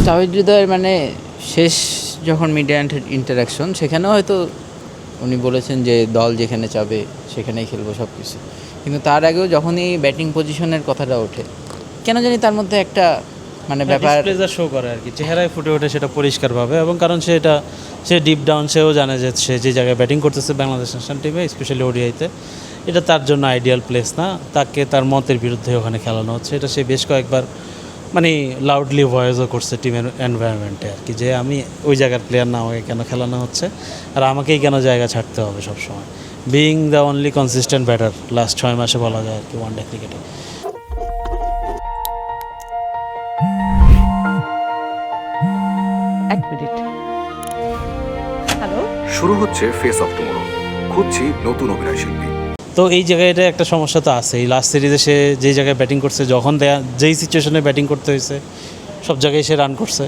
তাওহিদ হৃদয়ের মানে শেষ যখন মিডিয়া ইন্টারাকশন সেখানেও হয়তো উনি বলেছেন যে দল যেখানে চাবে সেখানেই খেলবো সব কিছু, কিন্তু তার আগেও যখনই ব্যাটিং পজিশনের কথাটা ওঠে কেন জানি তার মধ্যে একটা মানে ব্যাপার ডিসপ্লেজার শো করে আর কি, চেহারায় ফুটে ওঠে সেটা পরিষ্কারভাবে। এবং কারণ সে ডিপ ডাউন সেও জানে যে সে যে জায়গায় ব্যাটিং করতেছে বাংলাদেশ ন্যাশনাল টিমে, স্পেশালি ওডিআইতে, এটা তার জন্য আইডিয়াল প্লেস না। তাকে তার মতের বিরুদ্ধে ওখানে খেলানো হচ্ছে, এটা সে বেশ কয়েকবার মানে লাউডলি ভয়েসও করছে টিমের এনভায়রনমেন্টে আর কি, যে আমি ওই জায়গার প্লেয়ার না, আমাকে কেন খেলানো হচ্ছে আর আমাকেই কেন জায়গা ছাড়তে হবে সবসময়। Being the only consistent batter last 6 মাসে বলা যায় আর কি ওয়ানডে ক্রিকেটে। এক মিনিট। হ্যালো, শুরু হচ্ছে ফেস অফ টুমরো, খুঁজছি নতুন অভিনয় শিল্পী। তো এই জায়গায় এটা একটা সমস্যা তো আছে। এই লাস্ট সিরিজে সে যেই জায়গায় ব্যাটিং করছে, যখন যেই সিচুয়েশনে ব্যাটিং করতে হয়েছে সব জায়গায় সে রান করছে।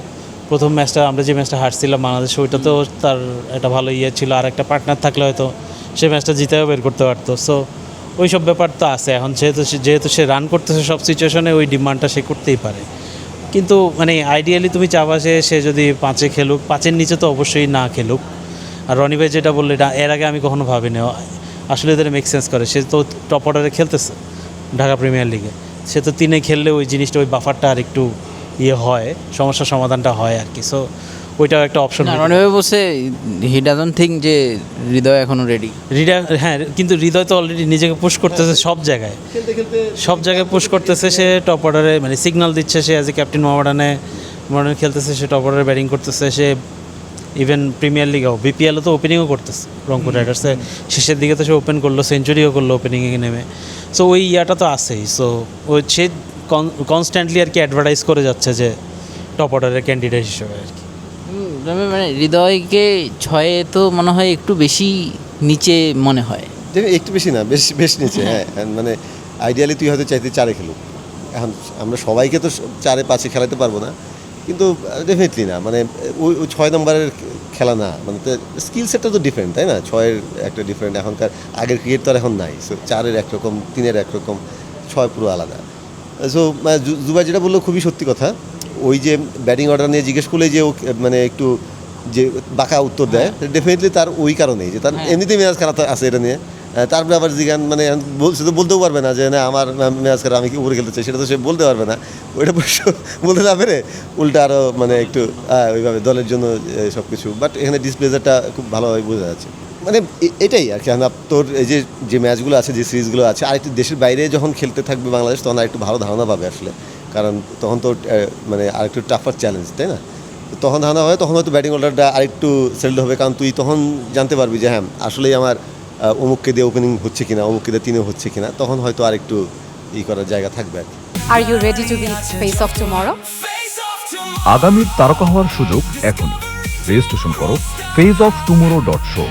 প্রথম ম্যাচটা আমরা যে ম্যাচটা হারছিলাম বাংলাদেশে, ওইটাতেও তার একটা ভালো ইয়ে ছিল, আর একটা পার্টনার থাকলে হয়তো সে ম্যাচটা জিতেও বের করতে পারতো। সো ওই সব ব্যাপার তো আছে। এখন যেহেতু সে রান করতেছে সব সিচুয়েশনে, ওই ডিমান্ডটা সে করতেই পারে। কিন্তু মানে আইডিয়ালি তুমি চাবা সে যদি 5-এ খেলুক, 5-এর নিচে তো অবশ্যই না খেলুক। আর রনি ভাই যেটা বললে, এটা এর আগে আমি কখনো ভাবিনি, আসলে এদের মেক সেন্স করে। সে তো টপ অর্ডারে খেলতেছে ঢাকা প্রিমিয়ার লিগে, সে তো 3-এ খেললে ওই জিনিসটা, ওই বাফারটা আর একটু ইয়ে হয়, সমস্যার সমাধানটা হয় আর কি। সো ওইটাও একটা অপশন। রনিভাবে বলছে হি ডাজন্ট থিঙ্ক যে হৃদয় এখনো রেডি। হ্যাঁ, কিন্তু হৃদয় তো অলরেডি নিজেকে পুশ করতেছে সব জায়গায়, পুশ করতেছে। সে টপ অর্ডারে মানে সিগন্যাল দিচ্ছে, সে অ্যাজ এ ক্যাপ্টেন মডার্নে খেলতেছে, সে টপ অর্ডারে ব্যাটিং করতেছে। সে ইভেন প্রিমিয়ার লিগেও বিপিএলও তো ওপেনিংও করতেছে রংপুর রাইডার্সে, শেষের দিকে তো সে ওপেন করলো, সেঞ্চুরিও করলো ওপেনিংয়ে নেমে। সো ওই ইয়াটা তো আছেই। সো ওই সে কনস্ট্যান্টলি আর কি অ্যাডভার্টাইজ করে যাচ্ছে যে টপ অর্ডারের ক্যান্ডিডেট হিসেবে আর কি। মানে হৃদয়কে 6-এ তো মনে হয় একটু বেশি নিচে মনে হয়। একটু বেশি না, বেশ নিচে। হ্যাঁ, মানে আইডিয়ালি তুই হয়তো চাইতে 4-এ খেলুক। এখন আমরা সবাইকে তো 4-5-এ খেলাতে পারবো না, কিন্তু ডেফিনেটলি না, মানে ওই 6 নম্বরের খেলা না, মানে স্কিল সেটটা তো ডিফারেন্ট, তাই না? 6-এর একটা ডিফারেন্ট, এখনকার আগের ক্রিকেট তো আর এখন নাই। সো 4-এর একরকম, 3-এর একরকম, 6 পুরো আলাদা। সো জুবাই যেটা বললো খুবই সত্যি কথা। ওই যে ব্যাটিং অর্ডার নিয়ে জিজ্ঞেস করলে যে ও মানে একটু যে বাঁকা উত্তর দেয়, ডেফিনেটলি তার ওই কারণেই যে তার এমনিতেই মেজাজ খারাপ আছে এটা নিয়ে। তারপরে আবার জিজ্ঞান মানে সে তো বলতেও পারবে না যে না আমার মেজাজ খারাপ, আমি কি উপরে খেলতে চাই, সেটা তো সে বলতে পারবে না। ওইটা বলতে না পেরে উল্টা আরও মানে একটু ওইভাবে দলের জন্য সব কিছু। বাট এখানে ডিসপ্লেজারটা খুব ভালোভাবে বোঝা যাচ্ছে। মানে এটাই আর কি, তোর এই যে ম্যাচগুলো আছে, যে সিরিজগুলো আছে, আরেকটু দেশের বাইরে যখন খেলতে থাকবে বাংলাদেশ, তখন আরেকটু ভালো ধারণা পাবে আসলে। কারণ তখন তো মানে আরেকটু টাফার চ্যালেঞ্জ, তাই না? তখন ধারণা হয়, তখন হয়তো ব্যাটিং অর্ডারটা আরেকটু সেটেলড হবে। কারণ তুই তখন জানতে পারবি যে হ্যাঁ আসলেই আমার অমুককে দিয়ে ওপেনিং হচ্ছে কিনা, অমুককে দিয়ে 3-এ হচ্ছে কিনা, তখন হয়তো আরেকটু করার জায়গা থাকবে আর কি। Are you ready to be face of tomorrow? আগামীর তারকা হওয়ার সুযোগ এখনই। রেজিস্ট্রেশন করো faceoftomorrow.show।